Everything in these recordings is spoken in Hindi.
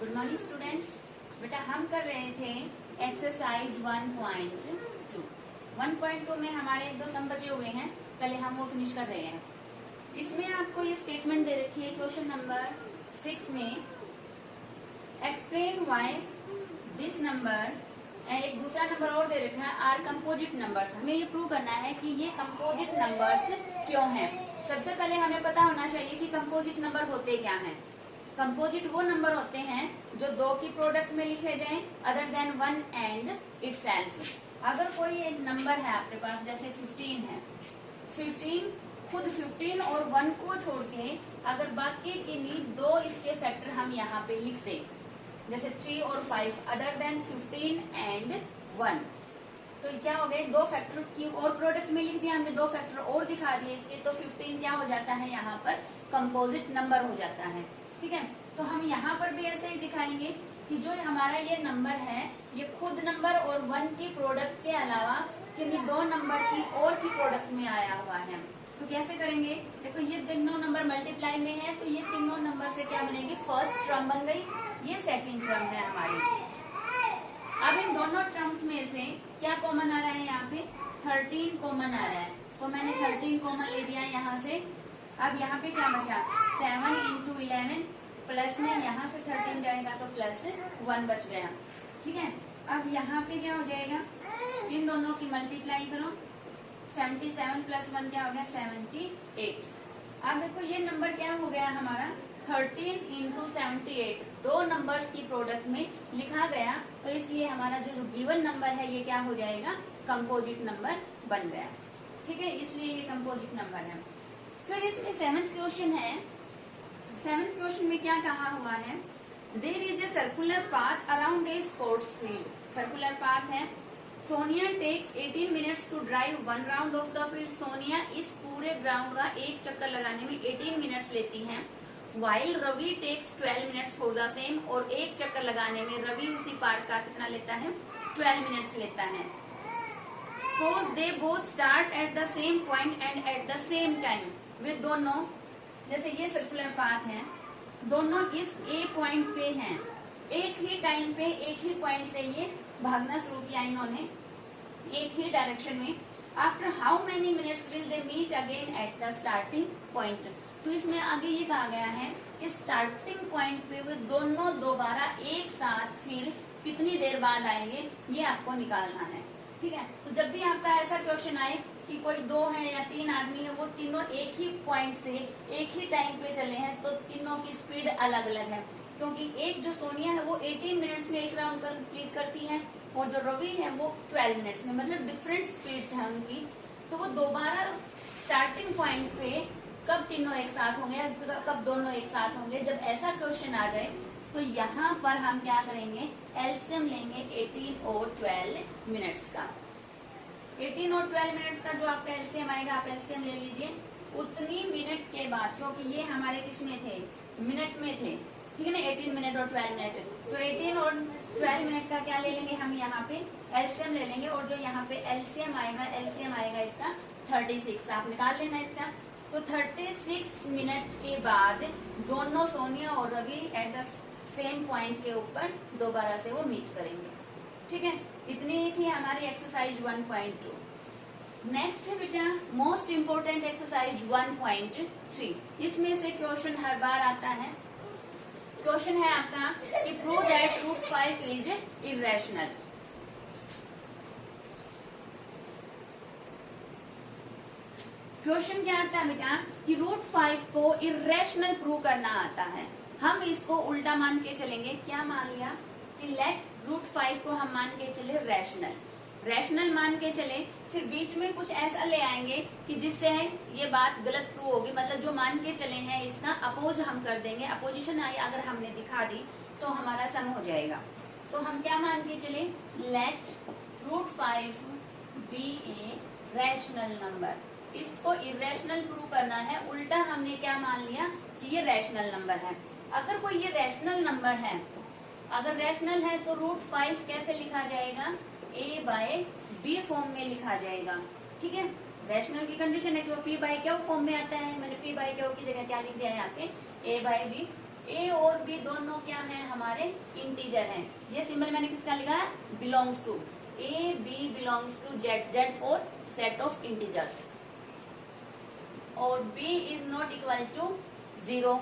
Good morning students. बेटा हम कर रहे थे एक्सरसाइज 1.2। 1.2 में हमारे 1-2 सम बचे हुए हैं, पहले हम वो फिनिश कर रहे हैं। इसमें आपको ये स्टेटमेंट दे रखी है क्वेश्चन नंबर 6 में, explain why this number and एक दूसरा नंबर और दे रखा है आर कंपोजिट नंबर्स। हमें ये प्रूव करना है कि ये कंपोजिट नंबर्स क्यों हैं। सबसे पहले हमें पता होना चाहिए कि कंपोजिट नंबर होते क्या हैं। कंपोजिट वो नंबर होते हैं जो दो की प्रोडक्ट में लिखे जाएं अदर देन 1 एंड इटसेल्फ। अगर कोई एक नंबर है आपके पास, जैसे 15 है, 15 खुद 15 और 1 को छोड़ के अगर बाकी किन्हीं दो इसके फैक्टर हम यहाँ पे लिख दें, जैसे 3 और 5 अदर देन 15 एंड 1, तो क्या हो गए, दो फैक्टर की और प्रोडक्ट में लिख दिया हमने, दो फैक्टर और दिखा दिए इसके, तो 15 क्या हो जाता है, यहाँ पर कंपोजिट नंबर हो जाता है। ठीक है, तो हम यहाँ पर भी ऐसे ही दिखाएंगे कि जो हमारा ये नंबर है ये खुद नंबर और 1 की प्रोडक्ट के अलावा किन्हीं दो नंबर की और की प्रोडक्ट में आया हुआ है। तो कैसे करेंगे, देखो ये तीनों नंबर मल्टीप्लाई में है, तो ये तीनों नंबर से क्या बनेगी, फर्स्ट टर्म बन गई, ये सेकेंड टर्म है हमारी। अब इन दोनों टर्म्स में से क्या कॉमन आ रहा है, यहाँ पे 13 कॉमन आ रहा है, तो मैंने 13 कॉमन ले लिया यहाँ से। अब यहाँ पे क्या बचा, 7 इंटू 11 प्लस में यहाँ से 13 जाएगा तो प्लस 1 बच गया। ठीक है, अब यहाँ पे क्या हो जाएगा, इन दोनों की मल्टीप्लाई करो, 77 प्लस 1 क्या हो गया, 78। अब देखो ये नंबर क्या हो गया हमारा, 13 इंटू 78 दो नंबर्स की प्रोडक्ट में लिखा गया, तो इसलिए हमारा जो गिवन नंबर है ये क्या हो जाएगा, कंपोजिट नंबर बन गया। ठीक है, इसलिए ये कंपोजिट नंबर है। फिर इसमें 7th क्वेश्चन है। 7th क्वेश्चन में क्या कहा हुआ है, there is a circular path around a sports field. Circular path है, Sonia takes 18 minutes to drive 1 round of the field. Sonia इस पूरे ग्राउंड का एक चक्कर लगाने में 18 मिनट्स लेती है। While Ravi takes 12 minutes for the same, और एक चक्कर लगाने में रवि उसी पार्क का कितना लेता है, 12 मिनट्स लेता है। Suppose they both start at the same point and at the same time. वे दोनों, जैसे ये सर्कुलर पाथ है, दोनों इस ए पॉइंट पे हैं, एक ही टाइम पे एक ही पॉइंट से ये भागना शुरू किया इन्होंने, एक ही डायरेक्शन में। After how many minutes will they meet again at the starting point. तो इसमें आगे ये कहा गया है कि स्टार्टिंग पॉइंट पे वे दोनों दोबारा एक साथ फिर कितनी देर बाद आएंगे, ये आपको निकालना है। ठीक है, तो जब भी आपका ऐसा क्वेश्चन आए कि कोई 2 है या 3 आदमी है, वो तीनों एक ही पॉइंट से एक ही टाइम पे चले हैं, तो तीनों की स्पीड अलग अलग है, क्योंकि एक जो सोनिया है वो 18 मिनट्स में एक राउंड कंप्लीट करती है, और जो रवि है वो 12 मिनट्स में, मतलब डिफरेंट स्पीड्स है उनकी। तो वो दोबारा स्टार्टिंग पॉइंट पे कब तीनों एक साथ होंगे, कब दोनों एक साथ होंगे, जब ऐसा क्वेश्चन आ जाए तो यहाँ पर हम क्या करेंगे, एलसीएम लेंगे 18 और 12 मिनट्स का। 18 और 12 मिनट्स का जो आपका एलसीएम आएगा, आप एलसीएम ले लीजिए। उतनी मिनट के बाद, क्योंकि ये हमारे किसमें थे, मिनट में थे, ठीक है ना, 18 मिनट और 12 मिनट, तो 18 और 12 मिनट का क्या ले लेंगे हम, यहाँ पे एलसीएम ले लेंगे, और जो यहाँ पे एलसीएम आएगा इसका 36, आप निकाल लेना इसका। तो 36 मिनट के बाद दोनों सोनिया और Ravi at the same point के ऊपर दोबारा से वो मीट करेंगे। ठीक है, इतनी ही थी हमारी एक्सरसाइज 1.2। नेक्स्ट है बेटा मोस्ट इम्पोर्टेंट एक्सरसाइज 1.3। इसमें से क्वेश्चन हर बार आता है। क्वेश्चन है आपका कि prove that root 5 is irrational. Question क्या आता है बेटा कि रूट 5 को इरेशनल प्रूव करना आता है। हम इसको उल्टा मान के चलेंगे, क्या मान लिया कि लेट रूट 5 को हम मान के चले रैशनल मान के चले, फिर बीच में कुछ ऐसा ले आएंगे कि जिससे ये बात गलत प्रूव होगी, मतलब जो मान के चले हैं इसका अपोज हम कर देंगे। अपोजिशन आई अगर हमने दिखा दी तो हमारा सम हो जाएगा। तो हम क्या मान के चले, let root 5 be a rational number. इसको इरेशनल प्रूव करना है, उल्टा हमने क्या मान लिया कि ये रैशनल नंबर है। अगर कोई ये रैशनल नंबर है, अगर रैशनल है तो रूट 5 कैसे लिखा जाएगा, a बाय बी फॉर्म में लिखा जाएगा। ठीक है, रैशनल की कंडीशन है कि वो p बाय क्यू फॉर्म में आता है। मैंने p बाय क्यू की जगह क्या लिख दिया है यहाँ पे, a बाय बी। ए और बी दोनों क्या है, हमारे इंटीजर हैं। ये सिंबल मैंने किसका लिखा है, belongs to. A b belongs to Z, Z for set of integers. और b is not equal to 0।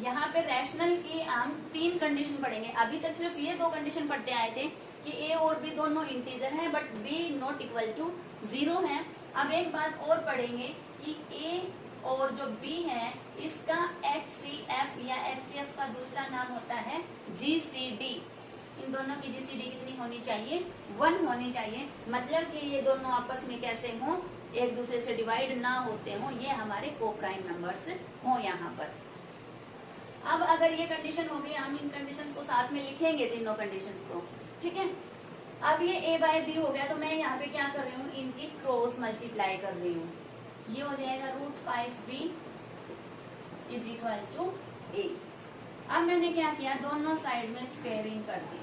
यहाँ पे रैशनल की हम 3 कंडीशन पढ़ेंगे। अभी तक सिर्फ ये 2 कंडीशन पढ़ते आए थे कि a और b दोनों इंटीजर हैं but b not equal to 0 है। अब एक बात और पढ़ेंगे कि a और जो b है इसका HCF या HCF का दूसरा नाम होता है GCD। इन दोनों की GCD कितनी होनी चाहिए, 1 होनी चाहिए। मतलब कि ये दोनों आपस में कैसे हों, एक दूसरे से डिवाइड ना होते हों, ये हमारे को प्राइम नंबर्स हों यहाँ पर। अब अगर ये कंडीशन हो गई, हम इन कंडीशंस को साथ में लिखेंगे, तीनों कंडीशंस को, ठीक है। अब ये a बाय बी हो गया, तो मैं यहाँ पे क्या कर रही हूँ, इनकी क्रॉस मल्टीप्लाई कर रही हूँ। ये हो जाएगा √5b is equal to a। अब मैंने क्या किया, दोनों साइड में स्क्वेयरिंग कर दी,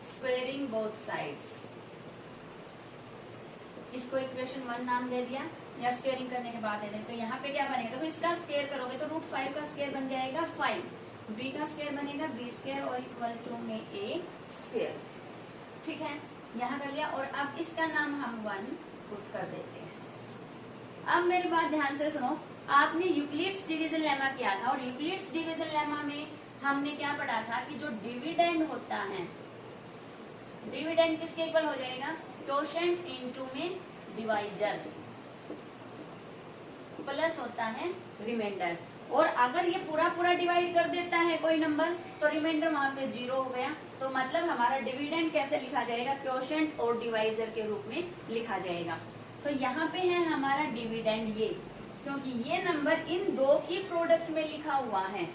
स्क्वेयरिंग बोथ साइड्स। इसको इक्वेशन 1 नाम दे दिया, या स्क्वेयरिंग करने के बाद दे दें। तो यहाँ पे क्या बनेगा, तो इसका स्क्वेयर करोगे तो √5 का स्क्वेयर बन जाएगा 5, b का स्क्वेयर बनेगा b स्क्वेयर और इक्वल टू में a स्क्वेयर। ठीक है, यहाँ कर लिया। और अब इसका नाम हम 1 पुट कर देते हैं। अब मेरी बात ध्यान से सुनो, आपने यूक्लिड्स डिवीजन लेमा किया था, और यूक्लिड्स डिवीजन लेमा में हमने क्या पढ़ा था कि जो डिविडेंड होता है, डिविडेंड किसके इक्वल हो जाएगा, क्वोशेंट इनटू में डिवाइजर प्लस होता है रिमाइंडर। और अगर ये पूरा पूरा डिवाइड कर देता है कोई नंबर, तो रिमाइंडर वहां पे 0 हो गया। तो मतलब हमारा डिविडेंड कैसे लिखा जाएगा, क्वोशेंट और डिवाइजर के रूप में लिखा जाएगा। तो यहाँ पे है हमारा डिविडेंड ये, क्योंकि ये नंबर इन 2 की प्रोडक्ट में लिखा हुआ है।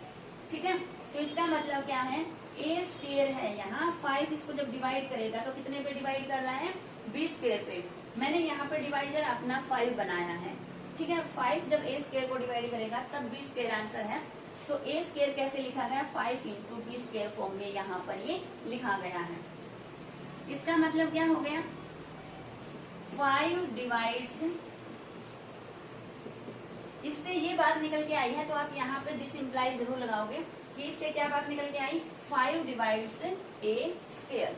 ठीक है, तो इसका मतलब क्या है, a स्क्वायर है यहाँ 5, इसको जब डिवाइड करेगा तो कितने पे डिवाइड कर रहा है, b स्क्वायर पे। मैंने यहाँ पे डिवाइजर अपना 5 बनाया है। ठीक है, 5 जब a स्क्वायर को डिवाइड करेगा तब b स्क्वायर आंसर है। तो a स्क्वायर कैसे लिखा गया, 5 इंटू b स्क्वायर फॉर्म में यहाँ पर ये लिखा गया है। इसका मतलब क्या हो गया, 5 डिवाइड्स, इससे ये बात निकल के आई है, तो आप यहाँ पे दिस इम्प्लाई जरूर लगाओगे कि इससे क्या बात निकल के आई, 5 डिवाइड्स a स्क्वायर।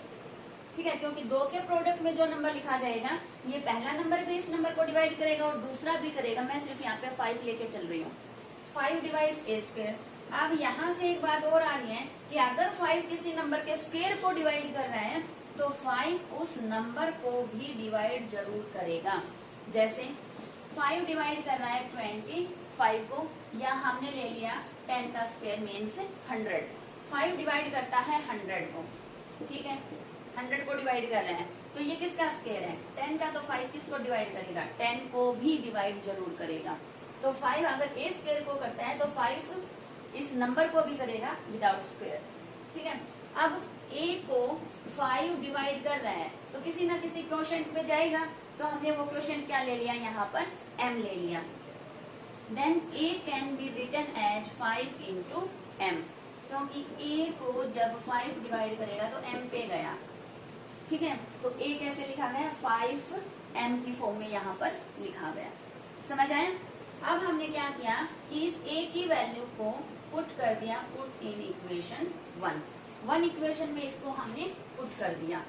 ठीक है, क्योंकि 2 के प्रोडक्ट में जो नंबर लिखा जाएगा, ये पहला नंबर भी इस नंबर को डिवाइड करेगा और दूसरा भी करेगा। मैं सिर्फ यहाँ पे 5 लेके चल रही हूँ, 5 डिवाइड्स a स्क्वायर। अब यहाँ से एक बात और आ रही है कि अगर 5 किसी नंबर के स्क्वायर को डिवाइड कर रहा है, तो 5 उस नंबर को भी डिवाइड जरूर करेगा। जैसे 5 डिवाइड कर रहा है 25 को, या हमने ले लिया 10 का स्क्वायर मीन्स 100। 5 डिवाइड करता है 100 को, ठीक है, 100 को डिवाइड कर रहे हैं, तो ये किसका स्क्वायर है, 10 का। तो 5 किसको डिवाइड करेगा, 10 को भी डिवाइड जरूर करेगा। तो 5 अगर a स्क्वायर को करता है तो 5 इस नंबर को भी करेगा विदाउट स्क्वायर। ठीक है, अब a को 5 डिवाइड कर रहा है तो किसी ना किसी क्वोशेंट में जाएगा, तो हमने वो क्वोशेंट क्या ले लिया, यहाँ पर m ले लिया। Then a can be written as 5 into m, क्योंकि a को जब 5 डिवाइड करेगा तो m पे गया। ठीक है, तो a कैसे लिखा गया, 5m की फॉर्म में यहाँ पर लिखा गया। समझ आया। अब हमने क्या किया कि इस a की वैल्यू को पुट कर दिया, पुट इन इक्वेशन 1 इक्वेशन में इसको हमने पुट कर दिया।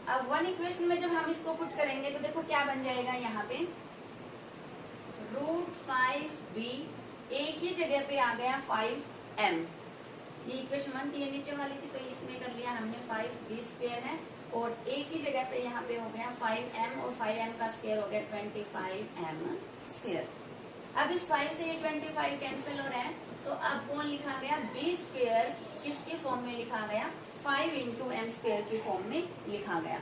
अब 1 इक्वेशन में जब हम इसको पुट करेंगे तो देखो क्या बन जाएगा, यहाँ पे √5b, एक ही जगह पे आ गया 5m। ये इक्वेशन 1 थी, ये नीचे वाली थी, तो इसमें कर लिया हमने 5b स्क्वायर है, और एक ही जगह पे यहाँ पे हो गया 5m, और 5m का स्क्वायर हो गया 25m स्क्वायर। अब इस 5 से ये 25 कैंसिल हो रहा है, तो अब कौन लिखा गया, b स्क्वायर किसके फॉर्म में लिखा गया, 5 इंटू m स्क्वायर की फॉर्म में लिखा गया।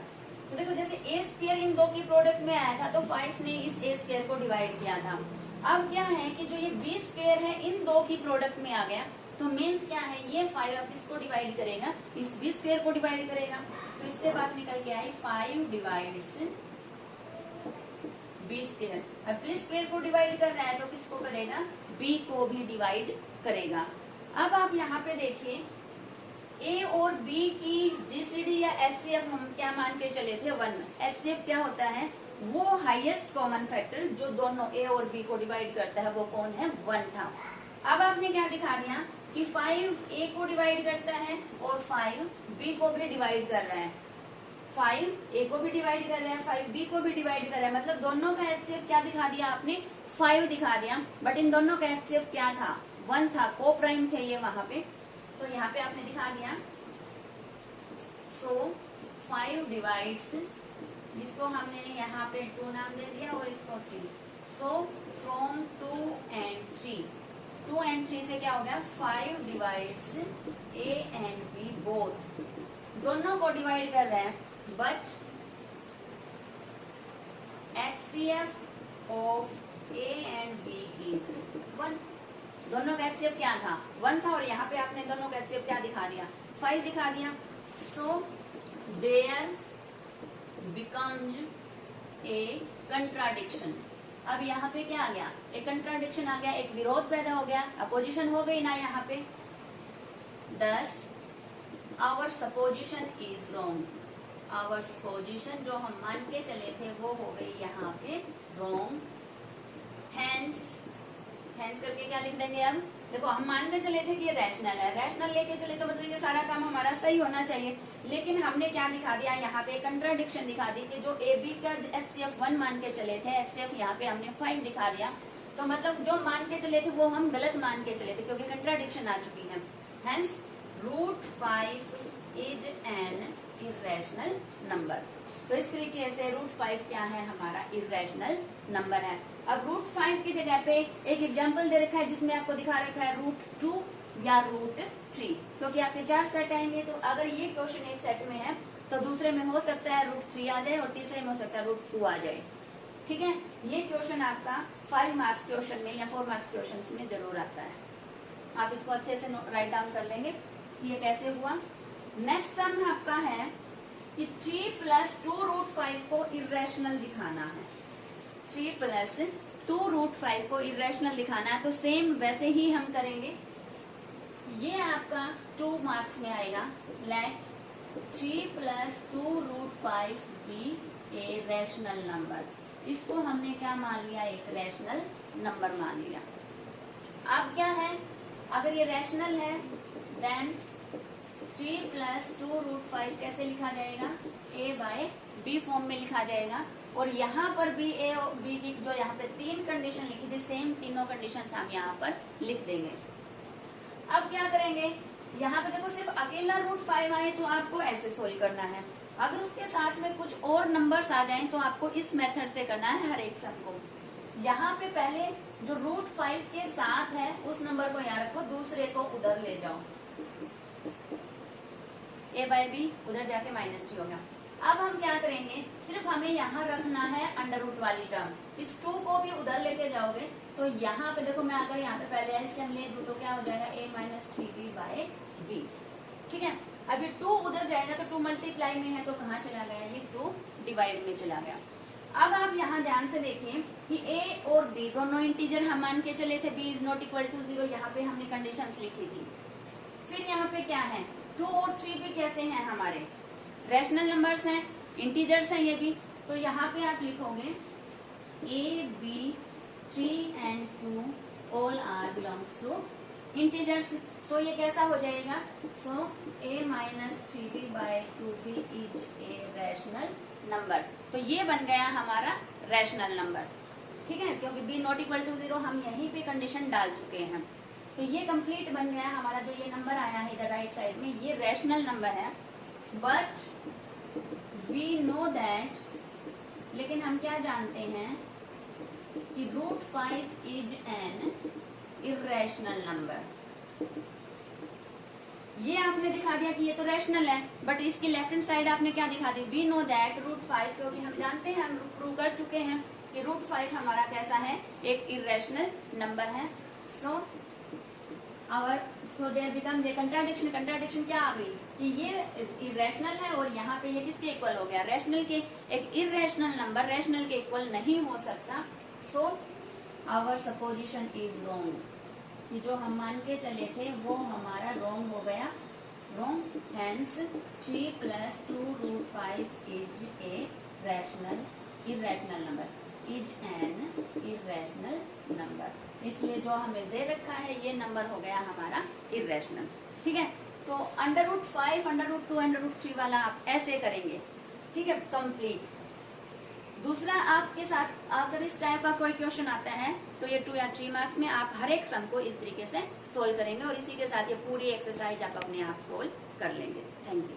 तो देखो जैसे a स्क्वायर इन 2 की प्रोडक्ट में आया था, तो 5 ने इस a स्क्वायर को डिवाइड किया था। अब क्या है कि जो ये b स्क्वायर है इन 2 की प्रोडक्ट में आ गया, तो मीन्स क्या है, ये 5 अब किसको डिवाइड करेगा, इस b स्क्वायर को डिवाइड करेगा। तो इससे बात निकल के आई 5 डिवाइड्स b स्क्वायर। अब b स्क्वायर को डिवाइड कर रहा है तो किसको करेगा, b को भी डिवाइड करेगा। अब आप यहाँ पे देखिए, a और b की GCD या HCF हम क्या मान के चले थे, 1। HCF क्या होता है, वो हाईएस्ट कॉमन फैक्टर जो दोनों a और b को डिवाइड करता है, वो कौन है, 1 था। अब आपने क्या दिखा दिया कि 5 ए को डिवाइड करता है और 5 बी को भी डिवाइड कर रहा है। 5 ए को भी डिवाइड कर रहा है, 5 बी को भी डिवाइड कर रहा है, मतलब दोनों का एचसीएफ क्या दिखा दिया आपने, 5 दिखा दिया। बट इन दोनों का एचसीएफ क्या था, 1 था, को प्राइम थे ये वहां पे, तो यहाँ पे आपने दिखा दिया। सो 5 डिवाइड्स, इसको हमने यहाँ पे 2 नाम दे दिया और इसको 3। सो फ्रॉम 2 and 3, 2 and 3 से क्या हो गया, 5 divides a and b both, दोनों को डिवाइड कर रहे हैं। But HCF of a and b is 1, दोनों का HCF क्या था, 1 था, और यहाँ पे आपने दोनों का HCF क्या दिखा दिया, 5 दिखा दिया। So there becomes a contradiction. अब यहाँ पे क्या आ गया, एक कंट्राडिक्शन आ गया, एक विरोध पैदा हो गया, अपोजिशन हो गई ना यहाँ पे। Thus our supposition is wrong, our supposition जो हम मान के चले थे वो हो गई यहाँ पे रॉन्ग। हैंस, हैंस करके क्या लिख देंगे, अब देखो हम मान के चले थे कि ये रैशनल है, रैशनल लेके चले तो मतलब ये सारा काम हमारा सही होना चाहिए, लेकिन हमने क्या दिखा दिया, यहाँ पे कंट्राडिक्शन दिखा दी कि जो ए बी का HCF 1 मान के चले थे, HCF यहाँ पे हमने 5 दिखा दिया, तो मतलब जो मान के चले थे वो हम गलत मान के चले थे क्योंकि कंट्राडिक्शन आ चुकी है। Hence √5 is an irrational number. तो इस तरीके से √5 क्या है, हमारा इरेशनल नंबर है। अब √5 की जगह पे एक एग्जाम्पल दे रखा है जिसमें आपको दिखा रखा है √2 या √3, क्योंकि आपके 4 सेट आएंगे, तो अगर ये क्वेश्चन एक सेट में है तो दूसरे में हो सकता है √3 आ जाए और तीसरे में हो सकता है √2 आ जाए। ठीक है, ये क्वेश्चन आपका 5 मार्क्स क्वेश्चन में या 4 मार्क्स क्वेश्चन में जरूर आता है। आप इसको अच्छे से राइट डाउन कर लेंगे कि ये कैसे हुआ। नेक्स्ट सम आपका है कि 3 + 2√5 को इरेशनल दिखाना है। 3 + 2√5 को इरेशनल दिखाना है, तो सेम वैसे ही हम करेंगे। ये आपका 2 मार्क्स में आएगा। Let 3 + 2√5 be a rational number. इसको हमने क्या मान लिया, एक रैशनल नंबर मान लिया। अब क्या है, अगर ये रैशनल है देन 3 + 2√5 कैसे लिखा जाएगा, a/b फॉर्म में लिखा जाएगा। और यहाँ पर भी a और b की जो यहाँ पे 3 कंडीशन लिखी थी, सेम तीनों कंडीशन हम यहाँ पर लिख देंगे। अब क्या करेंगे, यहाँ पे देखो सिर्फ अकेला √5 आए तो आपको ऐसे सोल्व करना है, अगर उसके साथ में कुछ और नंबर्स आ जाएं तो आपको इस मेथड से करना है हर एक सम को। यहाँ पे पहले जो √5 के साथ है उस नंबर को यहाँ रखो, दूसरे को उधर ले जाओ, a/b उधर जाके -3 हो गया। अब हम क्या करेंगे, सिर्फ हमें यहाँ रखना है अंडर रूट वाली टर्म, इस 2 को भी उधर लेके जाओगे तो यहाँ पे देखो, मैं अगर यहाँ पे पहले एलसीएम ले दूं तो क्या हो जाएगा, a-3b/b। ठीक है, अब ये 2 उधर जाएगा तो 2 मल्टीप्लाई में है तो कहाँ चला गया, ये 2 डिवाइड में चला गया। अब आप यहाँ ध्यान से देखें कि a और b दोनों इंटीजर हम मान के चले थे, b is not equal to 0, यहाँ पे हमने कंडीशंस लिखी थी। फिर यहाँ पे क्या है, 2 और 3 भी कैसे हैं, हमारे रैशनल नंबर्स हैं, इंटीजर्स हैं ये भी, तो यहाँ पे आप लिखोगे a, b, 3 and 2 all are belongs to integers। तो ये कैसा हो जाएगा, सो a-3b/2b is a rational number. तो ये बन गया हमारा रैशनल नंबर। ठीक है, क्योंकि b नॉट इक्वल टू 0 हम यहीं पे कंडीशन डाल चुके हैं, तो ये कंप्लीट बन गया हमारा। जो ये नंबर आया है इधर राइट साइड में, ये रैशनल नंबर है। बट वी नो दैट, लेकिन हम क्या जानते हैं कि √5 इज एन इरेशनल नंबर। ये आपने दिखा दिया कि ये तो रैशनल है, बट इसकी लेफ्ट हैंड साइड आपने क्या दिखा दी, वी नो दैट √5, क्योंकि हम जानते हैं, हम प्रूव कर चुके हैं कि √5 हमारा कैसा है, एक इरेशनल नंबर है। So there becomes a contradiction. Contradiction क्या आ गई कि ये इरेशनल है और यहाँ पे ये किसके इक्वल हो गया, रैशनल के। एक इरेशनल नंबर रैशनल के इक्वल नहीं हो सकता। So our supposition is wrong, कि जो हम मान के चले थे वो हमारा रॉन्ग हो गया, wrong. Hence 3 + 2√5 is a rational irrational number. Is an irrational number. इसलिए जो हमें दे रखा है ये नंबर हो गया हमारा इरेशनल। ठीक है, तो √5, √2, √3 वाला आप ऐसे करेंगे। ठीक है, कंप्लीट। दूसरा आपके साथ अगर इस टाइप का कोई क्वेश्चन आता है तो ये 2 या 3 मार्क्स में आप हर एक सम को इस तरीके से सोल्व करेंगे और इसी के साथ ये पूरी एक्सरसाइज आप अपने आप सोल्व कर लेंगे। Thank you.